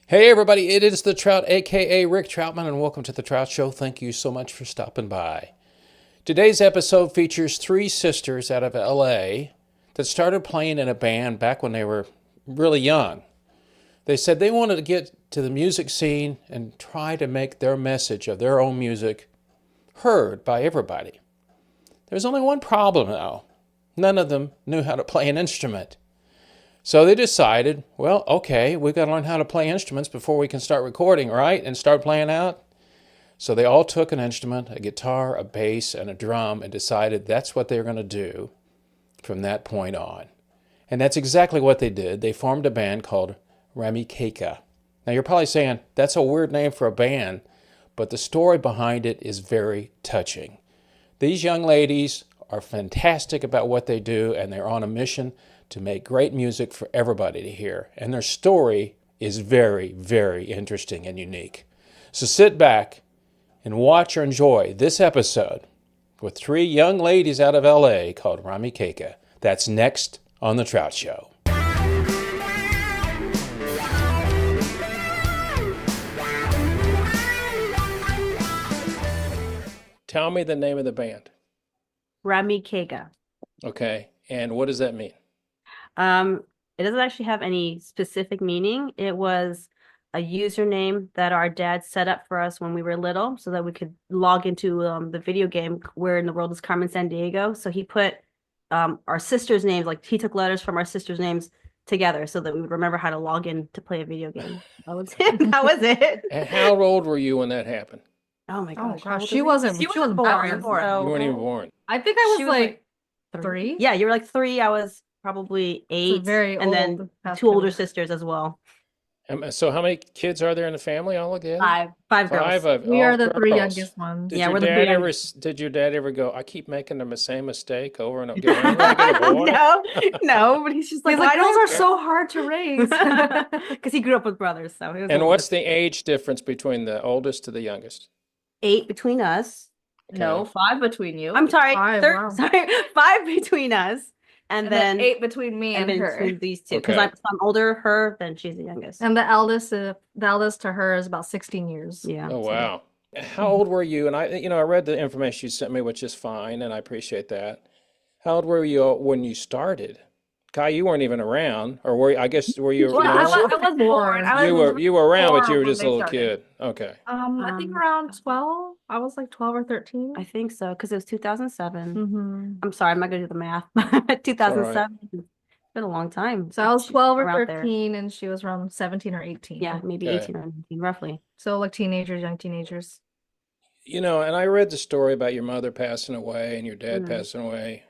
Hey everybody, it is the Trout, aka Rick Troutman, and welcome to the Trout Show. Thank you so much for stopping by. Today's episode features three sisters out of LA that started playing in a band back when they were really young. They said they wanted to get to the music scene and try to make their message of their own music heard by everybody. There's only one problem though. None of them knew how to play an instrument. So they decided, well, okay, we've got to learn how to play instruments before we can start recording, right? And start playing out. So they all took an instrument, a guitar, a bass, and a drum, and decided that's what they were going to do from that point on. And that's exactly what they did. They formed a band called Ramekega. Now you're probably saying, that's a weird name for a band, but the story behind it is very touching. These young ladies are fantastic about what they do, and they're on a mission to make great music for everybody to hear. And their story is very, very interesting and unique. So sit back and watch or enjoy this episode with three young ladies out of LA called Ramekega. That's next on The Trout Show. Tell me the name of the band. Ramekega. Okay, and what does that mean? It doesn't actually have any specific meaning. It was a username that our dad set up for us when we were little so that we could log into the video game Where in the World is Carmen Sandiego. So he put our sisters' names, like he took letters from our sisters' names together so that we would remember how to log in to play a video game. That was it. That was it. And how old were you when that happened? Oh my gosh. Oh how gosh, old she was wasn't. She She wasn't wasn't born. born. So You weren't even born. I think I she was was like like three. Yeah, you were like 3. I was probably 8, very and then old 2 older after. sisters as well. So how many kids are there in the family altogether? 5 girls. Five of We all are the three girls. youngest ones. Did Yeah, your we're the dad three ever? youngest. Did your dad ever go? I keep making the same mistake over and over. When I get a boy? No, but he's just like, He's like, why girls do are so hard to raise. Because he grew up with brothers, so he was. And what's the age difference between the oldest to the youngest? 8 between us? No, Okay. 5 between you. I'm sorry, Five, wow. sorry, 5 between us, and and then then 8 between me and then her. between these two, because Okay. I'm older her, then she's the youngest. And the eldest to her is about 16 years. Yeah. Oh so- wow. How old were you? And I read the information you sent me, which is fine, and I appreciate that. How old were you when you started? Kai, you weren't even around, or were you, I guess were you? Well, no? I was born. I You was were around, but you four were when just a they little started. kid. Okay. I think around 12. I was like 12 or 13. I think so, because it was 2007. Mm-hmm. I'm sorry, I'm not gonna do the math. 2007. It's been a long time. So I was 12 or Around there. 13, and she was around 17 or 18. Yeah, maybe Okay. 18 or 19, roughly. So like teenagers, young teenagers. And I read the story about your mother passing away and your dad Mhm. passing away.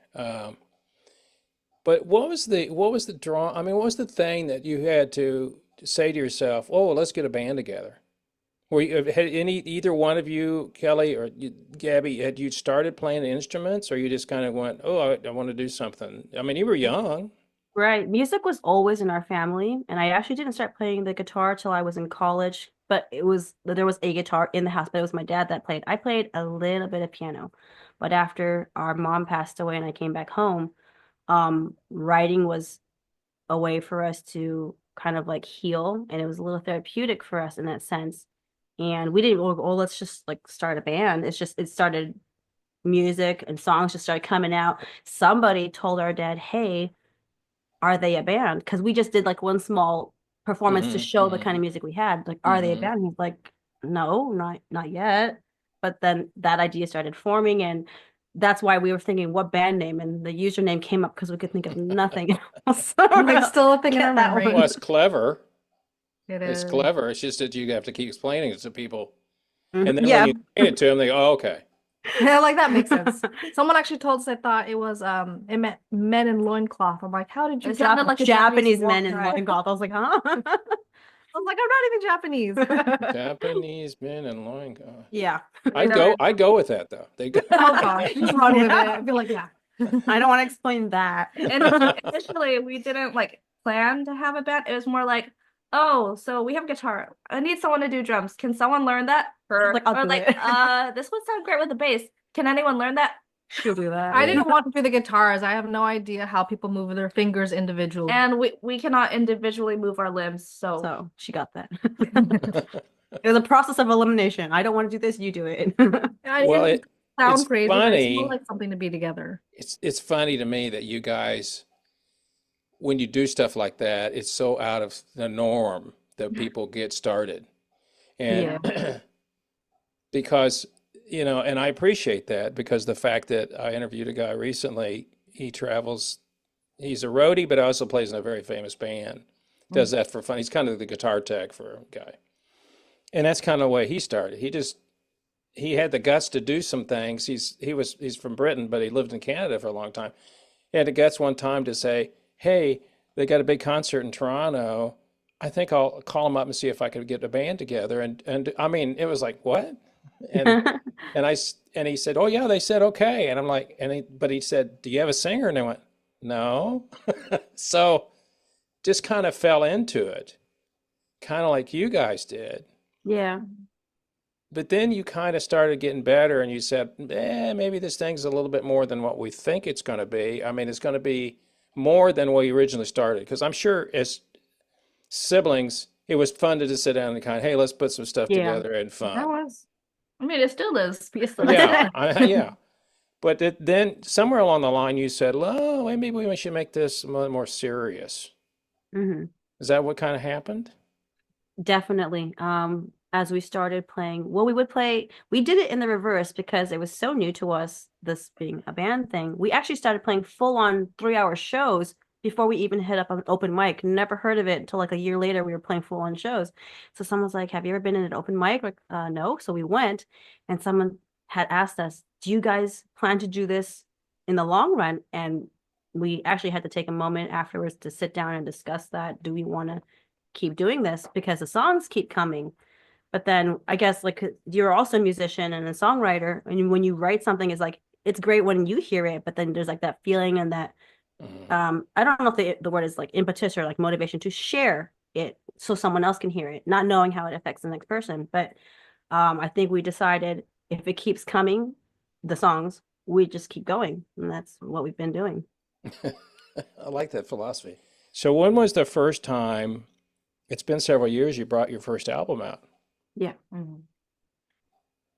But what was the draw? I mean, what was the thing that you had to say to yourself? Oh, let's get a band together. Had either one of you, Kelly or Gabby, had you started playing instruments, or you just kind of went, oh, I want to do something? I mean, you were young. Right. Music was always in our family, and I actually didn't start playing the guitar till I was in college, but there was a guitar in the house, but it was my dad that played. I played a little bit of piano, but after our mom passed away and I came back home, writing was a way for us to kind of like heal, and it was a little therapeutic for us in that sense. And we didn't go, oh, let's just like start a band. It started music and songs just started coming out. Somebody told our dad, hey, are they a band? Because we just did like one small performance to Mhm, show the mhm. kind of music we had. Like, are they a Mhm. band? He's like, no, not yet. But then that idea started forming, and that's why we were thinking what band name, and the username came up because we could think of nothing else. Like still a thing in Get our that memory. one. Well, it's clever. It It's is. clever. It's just that you have to keep explaining it to people, and Mhm. then Yeah. when you explain it to them, they go, oh, okay. Yeah, like that makes sense. Someone actually told us they thought it was it meant men in loincloth. I'm like, how did you It sounded like a Japanese Japanese men in right? loincloth. I was like, huh? I was like, I'm not even Japanese. Japanese men and loincloth. Yeah. I'd go with that though. They go. Oh gosh, just run with it. Yeah. I'd be like, yeah. I don't want to explain that. And initially, we didn't like plan to have a band. It was more like, oh, so we have guitar. I need someone to do drums. Can someone learn that? Like, I'll Or do like, it. this would sound great with the bass. Can anyone learn that? She'll do that. I didn't want to do the guitars. I have no idea how people move their fingers individually. And we cannot individually move our limbs, so So she got that. It was a process of elimination. I don't want to do this, you do it. I Well, didn't sound it's crazy, but it's more funny. like something to be together. It's funny to me that you guys, when you do stuff like that, it's so out of the norm that people get started. And because, and I appreciate that, because the fact that I interviewed a guy recently, he travels, he's a roadie, but also plays in a very famous band, does that for fun. He's kind of the guitar tech for a guy. And that's kind of the way he started. He had the guts to do some things. He's from Britain, but he lived in Canada for a long time. He had the guts one time to say, "Hey, they got a big concert in Toronto. I think I'll call them up and see if I could get a band together." And I mean, it was like, what? And and he said, "Oh yeah," they said okay. And I'm like, but he said, "Do you have a singer?" And they went, "No." So just kind of fell into it, kind of like you guys did. Yeah. But then you kind of started getting better, and you said, maybe this thing's a little bit more than what we think it's going to be. I mean, it's going to be more than what you originally started. Because I'm sure as siblings, it was fun to just sit down and kind of, hey, let's put some stuff Yeah. together and That fun. was. I mean, it still is. Yeah, yeah. But then somewhere along the line, you said, oh, maybe we should make this more serious. hmm Is that what kind of happened? Definitely. As we started playing, well, we did it in the reverse because it was so new to us, this being a band thing. We actually started playing full-on 3-hour shows before we even hit up an open mic. Never heard of it until like a year later we were playing full-on shows. So someone was like, have you ever been in an open mic? Like, no. So we went, and someone had asked us, do you guys plan to do this in the long run? And we actually had to take a moment afterwards to sit down and discuss that. Do we want to keep doing this? Because the songs keep coming. But then I guess like you're also a musician and a songwriter, and when you write something, it's great when you hear it, but then there's like that feeling and that I don't know if the word is like impetus or like motivation to share it so someone else can hear it, not knowing how it affects the next person. But I think we decided if it keeps coming, the songs, we just keep going, and that's what we've been doing. I like that philosophy. So when was the first time, it's been several years, you brought your first album out? Yeah.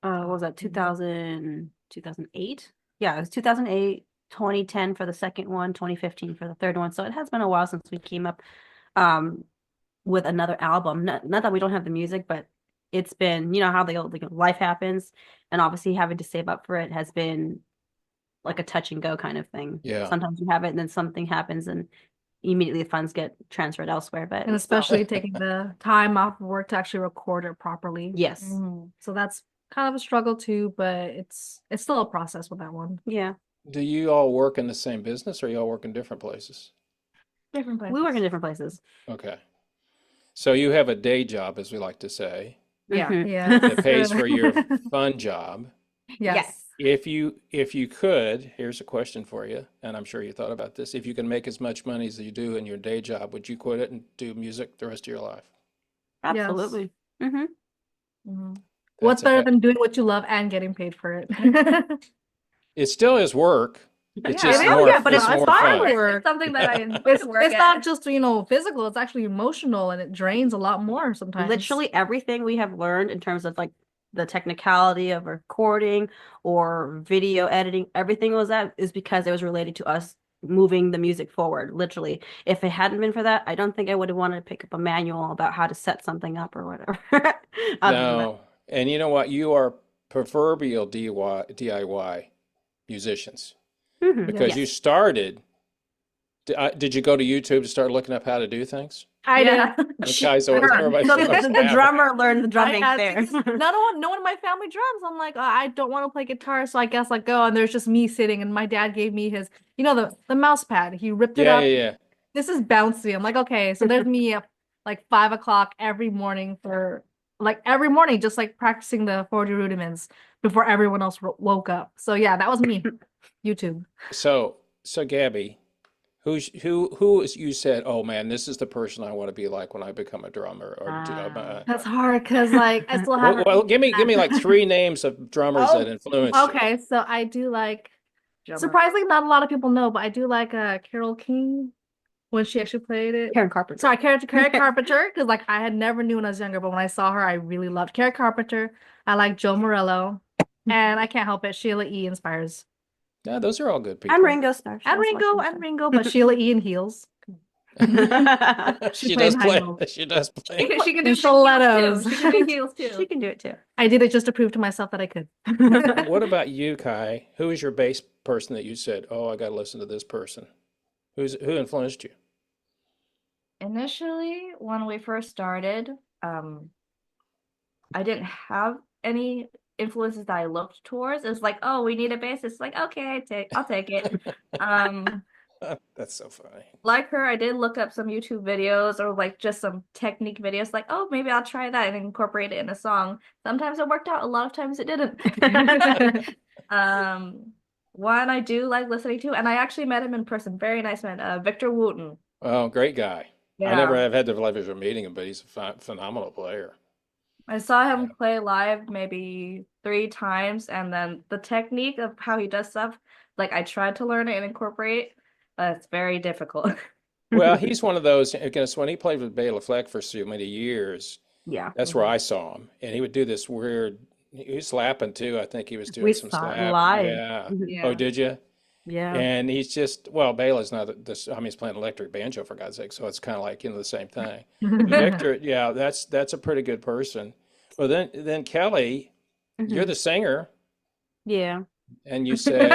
What was that, 2008? Yeah, it was 2008, 2010 for the second one, 2015 for the third one. So it has been a while since we came up with another album. Not that we don't have the music, but it's been, how life happens, and obviously having to save up for it has been like a touch and go kind of thing. Yeah. Sometimes you have it and then something happens and immediately the funds get transferred elsewhere. But And especially taking the time off of work to actually record it properly. yes. So that's kind of a struggle too, but it's still a process with that one. Yeah. Do you all work in the same business, or you all work in different places? Different places. We work in different places. Okay. So you have a day job, as we like to say, Yeah. Mhm. Yeah. that pays for your fun job. Yes. If you could, here's a question for you, and I'm sure you thought about this. If you can make as much money as you do in your day job, would you quit it and do music the rest of your life? Absolutely. Mm-hmm. What's That's better a- than doing what you love and getting paid for it? It still is work. It's just it is, more, but it's it's more fun. fun. Work. It's something that I enjoy It's to work it's at. not just physical, it's actually emotional, and it drains a lot more sometimes. Literally everything we have learned in terms of like the technicality of recording or video editing, everything is because it was related to us moving the music forward. Literally, if it hadn't been for that, I don't think I would have wanted to pick up a manual about how to set something up or whatever. Other than that. No. And you know what? You are proverbial DIY musicians, Mhm. because Yes. you started. Did you go to YouTube to start looking up how to do things? I Yeah. did. The guys always, everybody's So always the laughing. drummer learned the drumming I there. asked, because no one in my family drums. I'm like, I don't want to play guitar, so I guess I go. And there's just me sitting, and my dad gave me his, the mouse pad. He ripped it Yeah, up. yeah. This is bouncy. I'm like, okay. So there's me up like 5 o'clock every morning just like practicing the 40 rudiments before everyone else woke up. So yeah, that was me. YouTube. So Gabby, who is, you said, oh man, this is the person I want to be like when I become a drummer, or That's hard because like I still have. well, give me like 3 names of drummers Oh, that influenced you. Okay, so I do like drummer. Surprisingly, not a lot of people know, but I do like Carole King when she actually played it. Karen Carpenter. Sorry, Karen Carpenter, because like I had never knew when I was younger, but when I saw her, I really loved Karen Carpenter. I like Joe Morello, and I can't help it, Sheila E. inspires. Yeah, those are all good people. And Ringo Starr. And Ringo, but Sheila E. in heels. She played does high play. notes. She does play. She can do And stilettos. stilettos. She can do heels too. She can do it too. I did it just to prove to myself that I could. What about you, Kai? Who is your bass person that you said, "Oh, I got to listen to this person"? Who influenced you? Initially, when we first started, I didn't have any influences that I looked towards. It's like, oh, we need a bassist. It's like, okay, I'll take it. That's so funny. Like her, I did look up some YouTube videos or like just some technique videos, like, oh, maybe I'll try that and incorporate it in a song. Sometimes it worked out, a lot of times it didn't. One I do like listening to, and I actually met him in person. Very nice man, Victor Wooten. Oh, great guy. I Yeah. never have had the pleasure of meeting him, but he's a phenomenal player. I saw him play live maybe 3 times, and then the technique of how he does stuff, like I tried to learn it and incorporate, but it's very difficult. Well, he's one of those, because when he played with Bela Fleck for so many years, Yeah. that's where I saw him. And he would do this weird, he was slapping too. I think he was doing We some saw it slap. live. Yeah. Yeah. Oh, did you? Yeah. And he's just, well, Bela's not this, I mean, he's playing electric banjo for God's sake. So it's kind of like, the same thing. Victor, yeah, that's a pretty good person. Well, then Kelly, you're the singer, Yeah. and you said,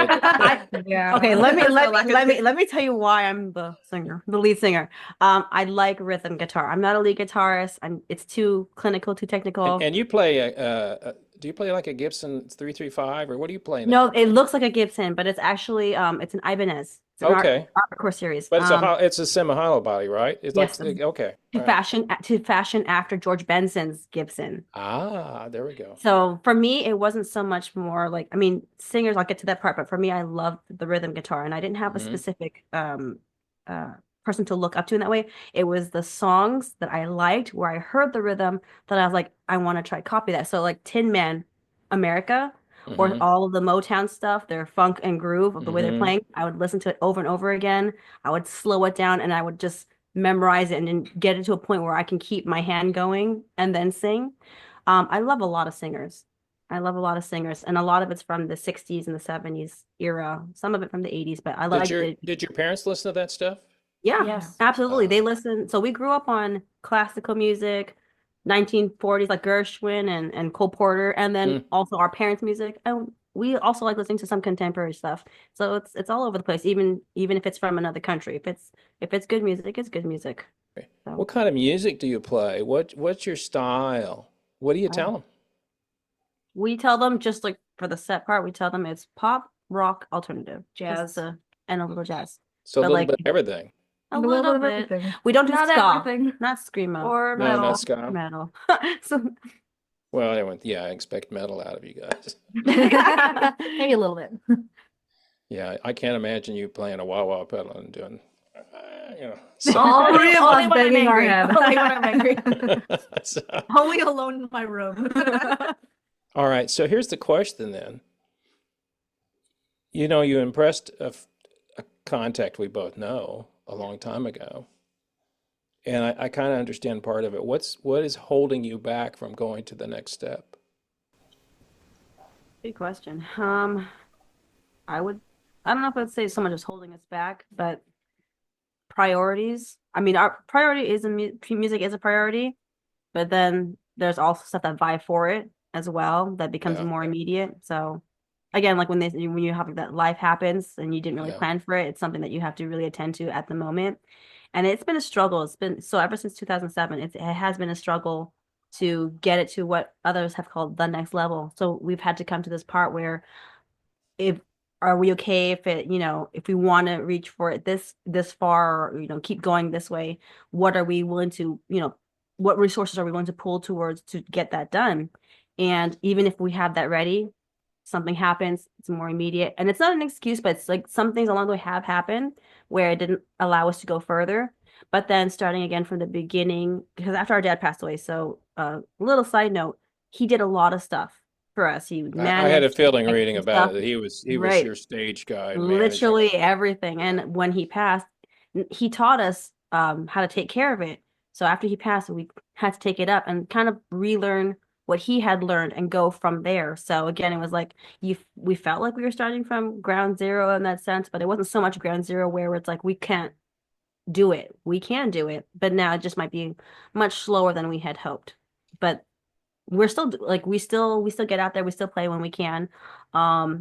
Yeah. Okay, let me So like- let me tell you why I'm the singer, the lead singer. I like rhythm guitar. I'm not a lead guitarist, and it's too clinical, too technical. and you play do you play like a Gibson 335 or what do you play No, now? it looks like a Gibson, but it's actually it's an Ibanez. It's an Okay. Core series. But it's a semi-hollow body, right? It's Yes. like, okay. To All right. fashion after George Benson's Gibson. Ah, there we go. So for me, it wasn't so much more like, I mean, singers, I'll get to that part, but for me, I loved the rhythm guitar, and I didn't have a Mhm. specific person to look up to in that way. It was the songs that I liked where I heard the rhythm that I was like, I want to try copy that. So like Tin Man, America, or Mhm. all of the Motown stuff, their funk and groove of the way they're Mhm. playing, I would listen to it over and over again. I would slow it down and I would just memorize it and then get it to a point where I can keep my hand going and then sing. I love a lot of singers. I love a lot of singers, and a lot of it's from the 60s and the 70s era, some of it from the 80s, but I like it. Did your parents listen to that stuff? Yeah, Yes. absolutely. They Wow. listen. So we grew up on classical music, 1940s, like Gershwin and Cole Porter, and then Mm. also our parents' music. And we also like listening to some contemporary stuff. So it's all over the place, even if it's from another country. If it's good music, it's good music. So What kind of music do you play? What's your style? What do you tell them? we tell them, just like for the set part, we tell them it's pop, rock, alternative, Jazz. and a little jazz. So a But little like bit of everything. a little little bit of bit. everything. We don't do Not ska, everything. not screamo, Or No, metal. not ska. metal. So Well, I expect metal out of you guys. Maybe a little bit. Yeah, I can't imagine you playing a wah-wah pedal and doing, you know. All three of Only us when I'm banging our angry. head. Only when I'm angry. So- Only alone in my room. all right, so here's the question then. You impressed a contact we both know a long time ago, and I kind of understand part of it. What is holding you back from going to the next step? Good question. I don't know if I'd say so much as holding us back, but priorities. I mean, our priority is music is a priority, but then there's also stuff that vie for it as well that becomes Yeah. more immediate. So again, like when you have that life happens and you didn't really Yeah. plan for it, it's something that you have to really attend to at the moment. And it's been a struggle. It's been so ever since 2007, it has been a struggle to get it to what others have called the next level. So we've had to come to this part where if are we okay if it, if we want to reach for it this far, or keep going this way, what are we willing to, what resources are we willing to pull towards to get that done? And even if we have that ready, something happens, it's more immediate. And it's not an excuse, but it's like some things along the way have happened where it didn't allow us to go further. But then starting again from the beginning, because after our dad passed away, so little side note, he did a lot of stuff for us. He I had a managed feeling and reading about stuff. it that he was Right. your stage guy and manager. Literally everything. And when he passed, he taught us how to take care of it. So after he passed, we had to take it up and kind of relearn what he had learned and go from there. So again, it was like we felt like we were starting from ground zero in that sense, but it wasn't so much ground zero where it's like we can't do it. We can do it, but now it just might be much slower than we had hoped. But we're still like we still get out there, we still play when we can.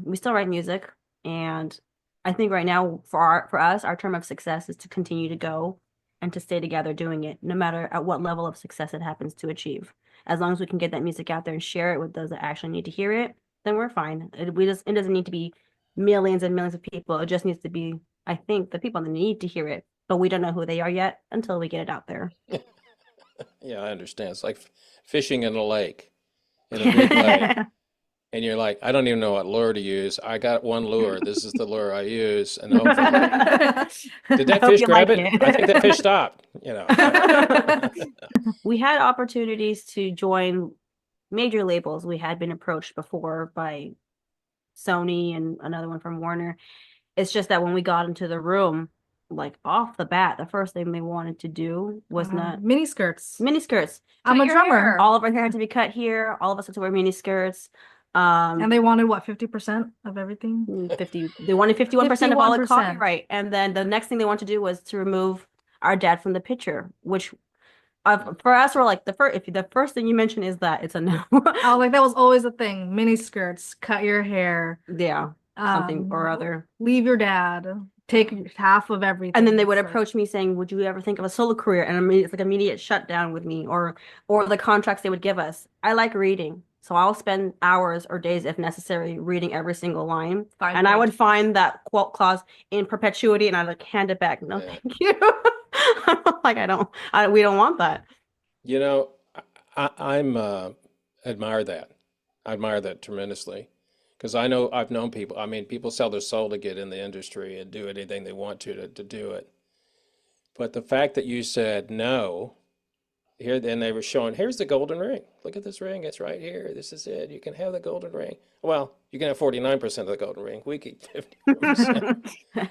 We still write music, and I think right now for us, our term of success is to continue to go and to stay together doing it, no matter at what level of success it happens to achieve. As long as we can get that music out there and share it with those that actually need to hear it, then we're fine. It doesn't need to be millions and millions of people. It just needs to be, I think, the people that need to hear it, but we don't know who they are yet until we get it out there. Yeah, I understand. It's like fishing in a lake, in a big lake. And you're like, I don't even know what lure to use. I got one lure. This is the lure I use. And hopefully, did I that hope fish you grab like it? I think that fish stopped. We had opportunities to join major labels. We had been approached before by Sony and another one from Warner. It's just that when we got into the room, like off the bat, the first thing they wanted to do was not Mini skirts. mini skirts. I'm Cut a your drummer. hair. All of our hair had to be cut here. All of us had to wear mini skirts. And they wanted what, 50% of everything? 50, they wanted 51% of all the 51%. copyright. And then the next thing they wanted to do was to remove our dad from the picture, which for us, we're like, if the first thing you mention is that, it's a no. Oh, like that was always a thing. Mini skirts, cut your hair, Yeah, something or other. leave your dad, take half of everything. And then they would It's like- approach me saying, "Would you ever think of a solo career?" And it's like immediate shutdown with me, or the contracts they would give us. I like reading, so I'll spend hours or days, if necessary, reading every single line. Fine And I print. would find that quote clause in perpetuity, and I'd like hand it back. No, Yeah. thank you. Like we don't want that. You know, I'm admire that. I admire that tremendously because I've known people. I mean, people sell their soul to get in the industry and do anything they want to do it. But the fact that you said no here, then they were showing, here's the golden ring. Look at this ring. It's right here. This is it. You can have the golden ring. Well, you can have 49% of the golden ring. We keep 50%.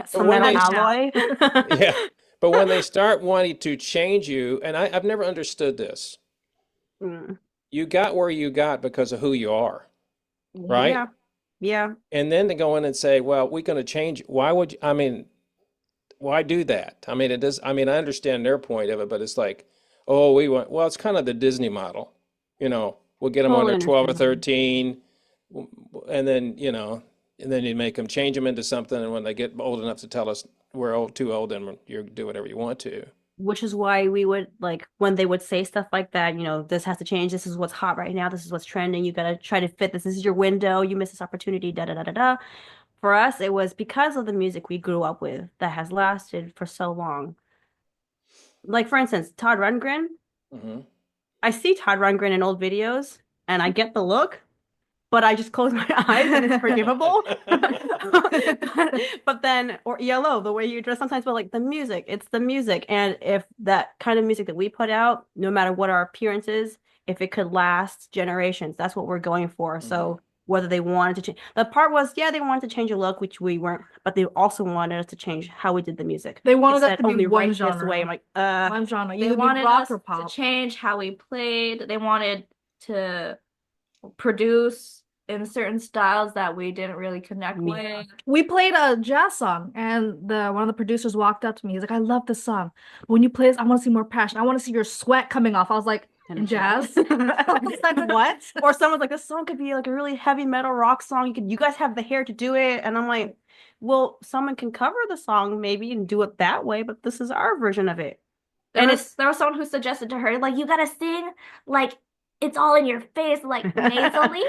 Some when metal they- alloy. Yeah. But when they start wanting to change you, and I've never understood this, Mm. you got where you got because of who you are. Right? Yeah. Yeah. And then to go in and say, well, we're going to change. Why would you, I mean, why do that? I mean, I understand their point of it, but it's like, oh, well, it's kind of the Disney model. We'll get them when Totally they're 12 or understand. 13, and then, and then you make them change them into something. And when they get old enough to tell us we're too old, then you do whatever you want to. Which is why we would like when they would say stuff like that, this has to change. This is what's hot right now. This is what's trending. You got to try to fit this. This is your window. You miss this opportunity. Da da da da da. For us, it was because of the music we grew up with that has lasted for so long. Like, for instance, Todd Rundgren. Hmm. I see Todd Rundgren in old videos and I get the look, but I just close my eyes and it's forgivable. But then, or ELO, the way you dress sometimes, but like the music, it's the music. And if that kind of music that we put out, no matter what our appearance is, if it could last generations, that's what we're going for. So whether they wanted to change, the part was, yeah, they wanted to change a look, which we weren't, but they also wanted us to change how we did the music. They wanted said us to be only one write this genre. way. I'm like, One genre. They Either be wanted rock us or to pop. change how we played. They wanted to produce in certain styles that we didn't really connect Yeah. with. We played a jazz song, and one of the producers walked up to me. He's like, "I love this song, but when you play this, I want to see more passion. I want to see your sweat coming off." I was like, "In jazz?" I was like, what? Or someone's like, this song could be like a really heavy metal rock song. You guys have the hair to do it. And I'm like, well, someone can cover the song maybe and do it that way, but this is our version of it. There And was someone who suggested to her, like, you gotta sing like it's all in your face, like nasally.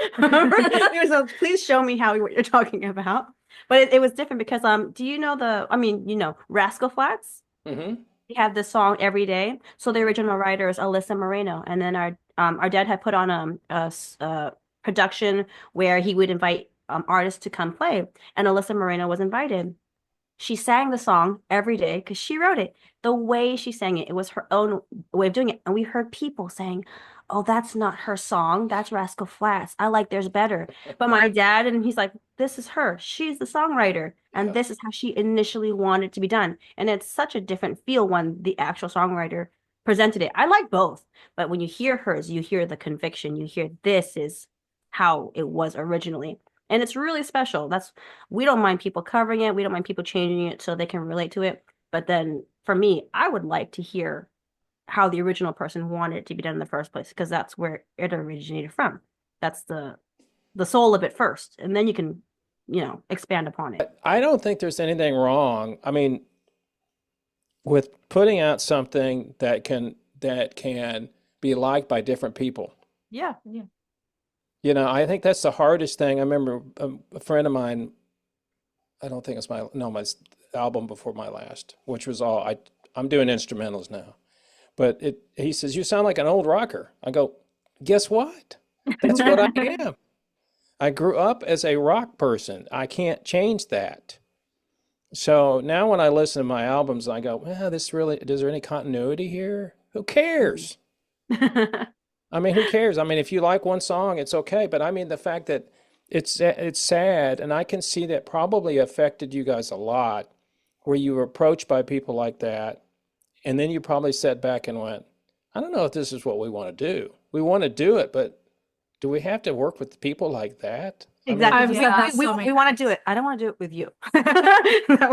So please show me what you're talking about. But it was different because do you know Rascal Flatts? Hmm. We have this song every day. So the original writer is Alyssa Moreno, and then our dad had put on a production where he would invite artists to come play, and Alyssa Moreno was invited. She sang the song every day because she wrote it. The way she sang it, it was her own way of doing it, and we heard people saying, oh, that's not her song. That's Rascal Flatts. I like theirs better. But my dad, and he's like, this is her. She's the songwriter. And Yeah. this is how she initially wanted it to be done. And it's such a different feel when the actual songwriter presented it. I like both. But when you hear hers, you hear the conviction. You hear this is how it was originally. And it's really special. We don't mind people covering it. We don't mind people changing it so they can relate to it. But then for me, I would like to hear how the original person wanted it to be done in the first place, because that's where it originated from. That's the soul of it first, and then you can, expand upon it. I don't think there's anything wrong. I mean, with putting out something that can be liked by different people. Yeah. I think that's the hardest thing. I remember a friend of mine, I don't think it's my album before my last, which was I'm doing instrumentals now. But he says, you sound like an old rocker. I go, guess what? That's what I am. I grew up as a rock person. I can't change that. So now when I listen to my albums, I go, is there any continuity here? Who cares? I mean, who cares? I mean, if you like one song, it's okay. But I mean, the fact that it's sad, and I can see that probably affected you guys a lot, where you were approached by people like that, and then you probably sat back and went, I don't know if this is what we want to do. We want to do it, but do we have to work with people like that? Exactly. I've said that we so many want to do it. I don't want to do it with you. that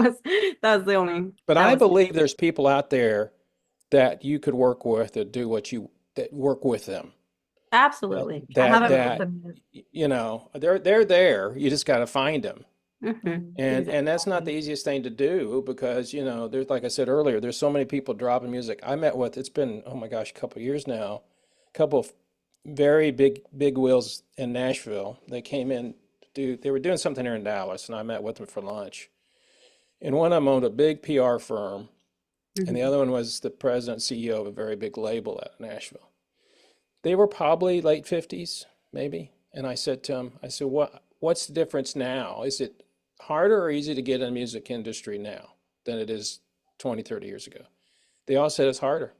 was the only. But that I was- believe there's people out there that you could work with that do that work with them. Absolutely. I haven't that met them yet. they're there. You just got to find them. Mhm. And that's not the easiest thing to do, because there's, like I said earlier, there's so many people dropping music. It's been, oh my gosh, a couple of years now, a couple of very big wheels in Nashville. They came in they were doing something here in Dallas, and I met with them for lunch. And one of them owned a big PR firm, and the other one was the president CEO of a very big label out of Nashville. They were probably late 50s, maybe. And I said to him, what's the difference now? Is it harder or easy to get in the music industry now than it is 20, 30 years ago? They all said it's harder,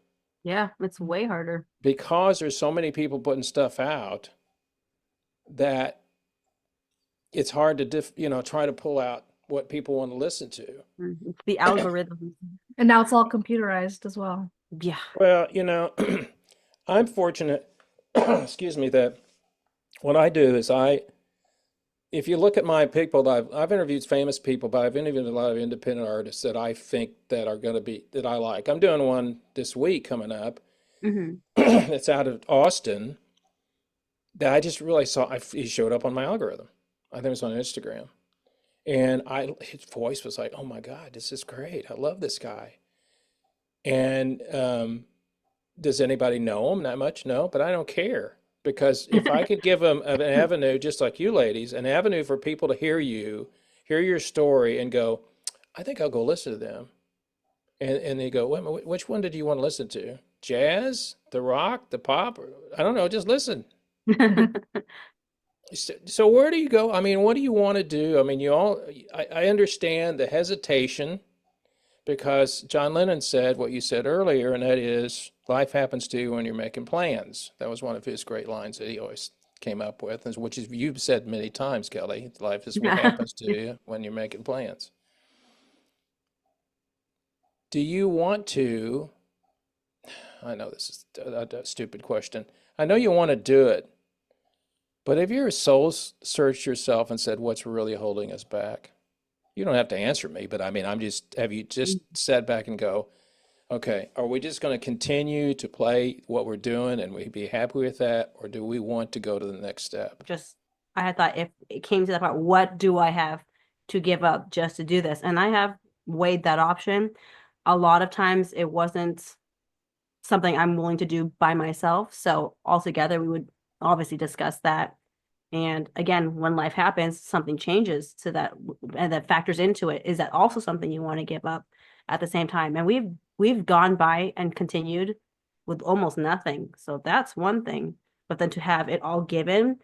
Yeah, it's way harder. because there's so many people putting stuff out that it's hard to try to pull out what people want to listen to. It's the algorithm. And now it's all computerized as well. Yeah. Well, I'm fortunate, excuse me, that what I do is if you look at my people, I've interviewed famous people, but I've interviewed a lot of independent artists that I think that are going to be, that I like. I'm doing one this week coming up. It's out of Austin, that I just really saw. He showed up on my algorithm. I think it was on Instagram. And his voice was like, oh my God, this is great. I love this guy. And does anybody know him that much? No, but I don't care. Because if I could give them an avenue, just like you ladies, an avenue for people to hear your story, and go, I think I'll go listen to them. And they go, wait, which one did you want to listen to? Jazz, the rock, the pop? I don't know, just listen. So where do you go? I mean, what do you want to do? I mean, I understand the hesitation, because John Lennon said what you said earlier, and that is, life happens to you when you're making plans. That was one of his great lines that he always came up with, which is, you've said many times, Kelly, life is what happens to you when you're making plans. Do you want to, I know this is a stupid question. I know you want to do it, but have you ever soul searched yourself and said, what's really holding us back? You don't have to answer me, but I mean, have you just sat back and go, okay, are we just going to continue to play what we're doing and we be happy with that? Or do we want to go to the next step? I had thought, if it came to that part, what do I have to give up just to do this? And I have weighed that option. A lot of times it wasn't something I'm willing to do by myself. So altogether, we would obviously discuss that. And again, when life happens, something changes to that, and that factors into it. Is that also something you want to give up at the same time? And we've gone by and continued with almost nothing. So that's one thing. But then to have it all given,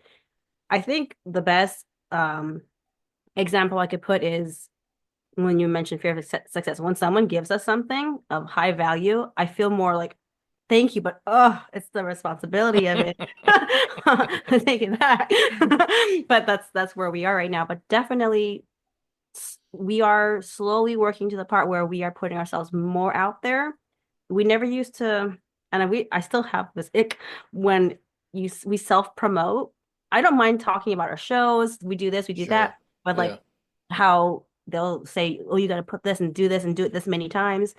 I think the best example I could put is when you mentioned fear of success. When someone gives us something of high value, I feel more like, thank you, but it's the responsibility of it. Taking that. But that's where we are right now. But definitely we are slowly working to the part where we are putting ourselves more out there. We never used to, and I still have this ick when we self-promote. I don't mind talking about our shows. We do this, we do Sure. that, but like Yeah. how they'll say, "Oh, you got to put this and do it this many times."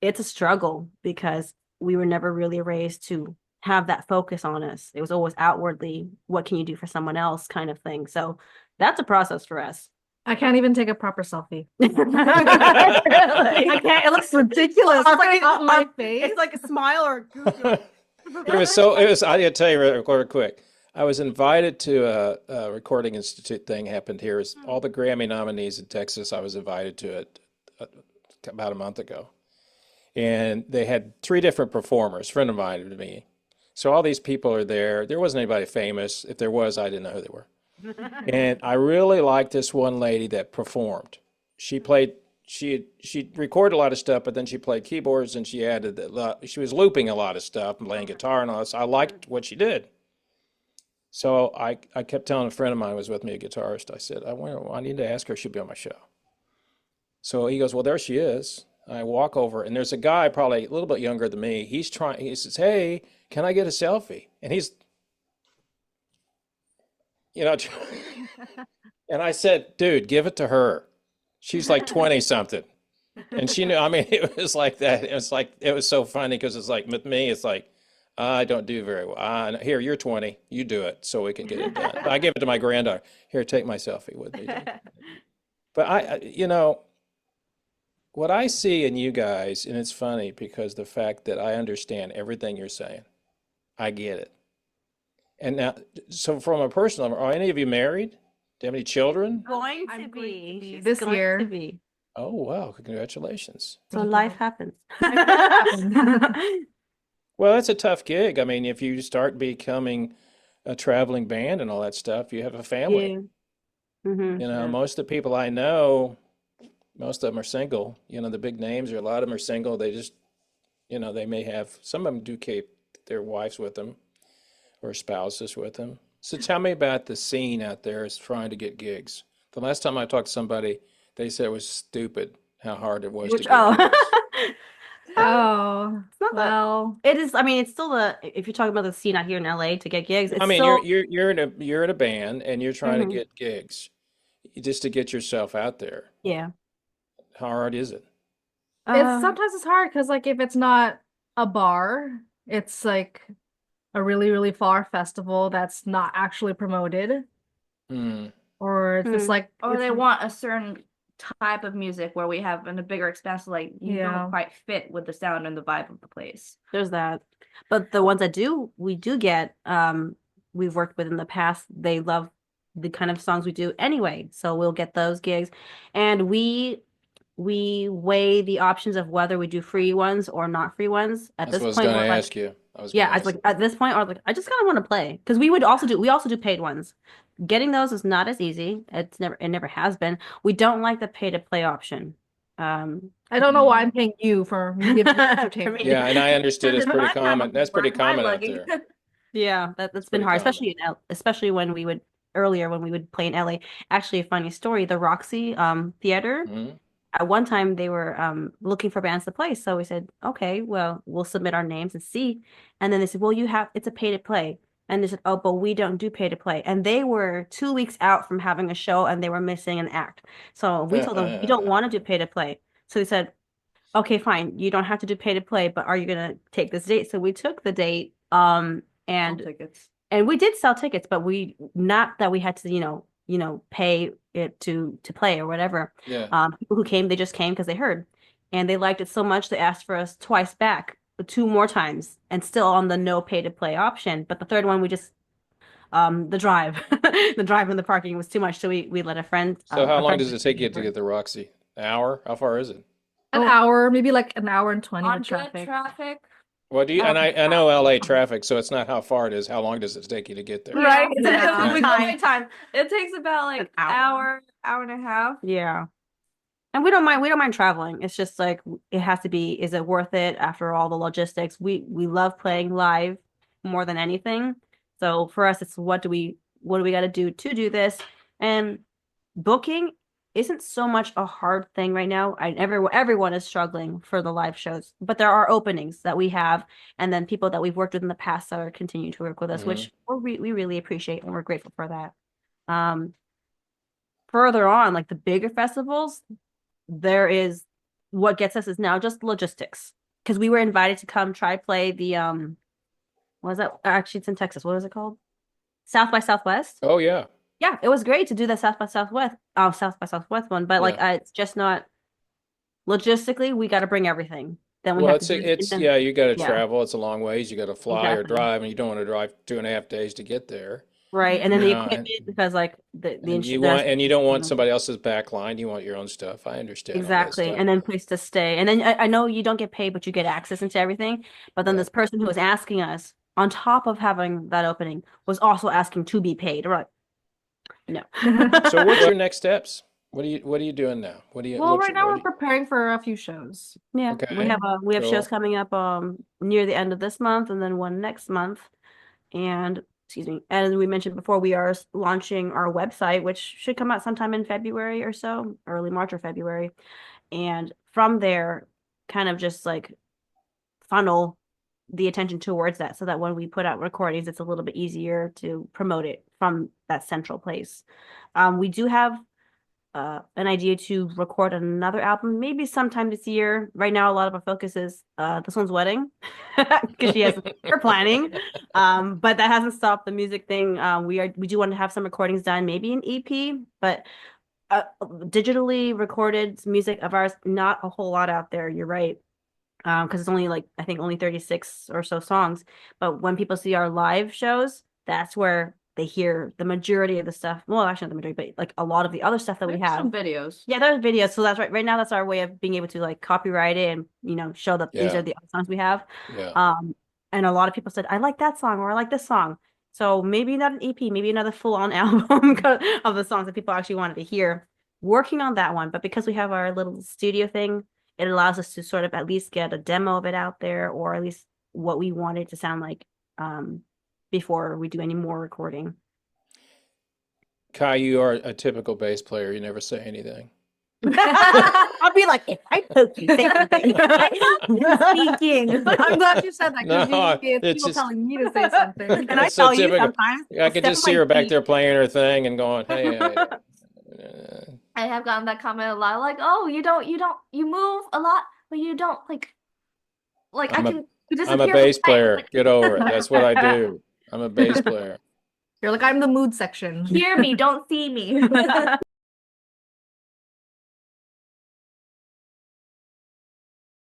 It's a struggle because we were never really raised to have that focus on us. It was always outwardly, what can you do for someone else kind of thing. So that's a process for us. I can't even take a proper selfie. Really? I can't. It looks ridiculous. It's like on my face. It's like a smile or a Google. I gotta tell you real quick. I was invited to a recording institute thing happened here. It's all the Grammy nominees in Texas. I was invited to it about a month ago. And they had 3 different performers. A friend invited me. So all these people are there. There wasn't anybody famous. If there was, I didn't know who they were. And I really liked this one lady that performed. She recorded a lot of stuff, but then she played keyboards and she added she was looping a lot of stuff and playing guitar and all that. So I liked what she did. So I kept telling a friend of mine who was with me, a guitarist, I said, I need to ask her if she'll be on my show. So he goes, well, there she is. I walk over and there's a guy probably a little bit younger than me. He says, hey, can I get a selfie? And he's, and I said, dude, give it to her. She's like 20 something. And she knew, I mean, it was like that. It was so funny because it's like, with me, it's like, I don't do very well. Here, you're 20. You do it so we can get it done. I give it to my granddaughter. Here, take my selfie with me. But what I see in you guys, and it's funny because the fact that I understand everything you're saying, I get it. And now, so from a personal level, are any of you married? Do you have any children? Going to I'm going to be. be She's this going year. to be. Oh, wow. Congratulations. So life happens. Well, that's a tough gig. I mean, if you start becoming a traveling band and all that stuff, you have a family. Yeah. Mm-hmm. Most of the people I know, most of them are single. The big names, a lot of them are single. They just, they may have, some of them do keep their wives with them or spouses with them. So tell me about the scene out there is trying to get gigs. The last time I talked to somebody, they said it was stupid how hard it was to get gigs. Oh, It's not that. well, It is. I mean, it's still if you're talking about the scene out here in LA to get gigs, it's I mean, still. you're in a band and you're trying to Mhm. get gigs just to get yourself out there. Yeah. How hard is it? sometimes it's hard because like if it's not a bar, it's like a really, really far festival that's not actually promoted, Hmm. or if it's Hmm. like Or it's they want a certain type of music where we have in a bigger expanse, like you Yeah. don't quite fit with the sound and the vibe of the place. There's that. But the ones that we do get, we've worked with in the past, they love the kind of songs we do anyway. So we'll get those gigs. And we weigh the options of whether we do free ones or not free ones. At That's this what I was point, going we're to like, ask you. yeah, I was like at this point, I just kind of want to play because we also do paid ones. Getting those is not as easy. It never has been. We don't like the pay to play option. I don't know why I'm paying you for me giving you entertainment. me. Yeah, and I understood it's pretty I'm common. That's pretty burn my common out luggage. there. Yeah, that's been pretty hard, common. especially when we would play in LA. Actually, a funny story, the Roxy theater. Mhm. At one time they were looking for bands to play, so we said, okay, well, we'll submit our names and see. And then they said, well, it's a pay to play. And they said, oh, but we don't do pay to play. And they were 2 weeks out from having a show and they were missing an act. So we told them we don't want to do pay to play. So they said, okay, fine, you don't have to do pay to play, but are you gonna take this date? So we took the date, and tickets. we did sell tickets, but not that we had to, pay it to play or whatever. Yeah. People who came, they just came because they heard, and they liked it so much they asked for us twice back, 2 more times, and still on the no pay to play option. But the third one, we just the drive, the drive in the parking was too much, so we let a friend. So how a long friend does it take you to get to Roxy? An hour? How far is it? An hour, maybe like an hour and 20 On with good traffic. traffic. Well, and I know LA traffic, so it's not how far it is. How long does it take you to get there? Right. Yeah. Yeah. Time. It takes about like An hour. hour and a half. Yeah. And we don't mind traveling. It's just like it has to be, is it worth it after all the logistics? We love playing live more than anything. So for us it's what do we got to do this? And booking isn't so much a hard thing right now. Everyone is struggling for the live shows, but there are openings that we have, and then people that we've worked with in the past that are continuing to work with us, which we really appreciate and we're grateful for that. Further on, like the bigger festivals, there is what gets us is now just logistics, because we were invited to come try play the what was that? Actually, it's in Texas. What is it called? South by Southwest. Oh yeah. Yeah, it was great to do the South by Southwest one, but like Yeah. it's just not logistically. We got to bring everything. Then we Well, have to do it. it's And yeah, you got to yeah, travel. It's a long ways. You got to fly or exactly. drive, and you don't want to drive 2.5 days to get there. Right, and You then the know, equipment, because like the and you there's don't want you know, somebody else's back line. You want your own stuff. I understand all that exactly, stuff. and then place to stay, and then I know you don't get paid, but you get access into everything. But then Yeah. this person who was asking us, on top of having that opening, was also asking to be paid. We're like, no. So what's your next steps? What are you doing now? Well, right now we're preparing for a few shows. Yeah, Okay. we have shows Cool. coming up near the end of this month, and then one next month. And excuse me, as we mentioned before, we are launching our website, which should come out sometime in February or so, early March or February. And from there, kind of just like funnel the attention towards that, so that when we put out recordings, it's a little bit easier to promote it from that central place. We do have an idea to record another album, maybe sometime this year. Right now, a lot of our focus is this one's wedding, because she has her planning. But that hasn't stopped the music thing. We do want to have some recordings done, maybe an EP, but digitally recorded music of ours, not a whole lot out there. You're right. Because it's only like, I think only 36 or so songs. But when people see our live shows, that's where they hear the majority of the stuff. Well, actually not the majority, but like a lot of the other stuff that we There's have. some videos. Yeah, there's videos. So that's right. Right now, that's our way of being able to like copyright it and show that these Yeah. are the other songs we have. Yeah. And a lot of people said, I like that song or I like this song. So maybe not an EP, maybe another full-on album of the songs that people actually wanted to hear. Working on that one, but because we have our little studio thing, it allows us to sort of at least get a demo of it out there, or at least what we want it to sound like before we do any more recording. Kai, you are a typical bass player. You never say anything. I'll be like, if I poke you, say something. Speaking. I'm glad you said that, because No, usually it's it's people just telling me to say something. And I it's so tell you typical. sometimes, I could step just on see my her back feet. there playing her thing and going, hey, I have gotten that comment a lot, like, oh, you move a lot, but you don't like I I'm a can I'm disappear a from bass sight. player. Like, Get over it. That's what I do. I'm a bass player. You're like, I'm the mood section. hear me, don't see me.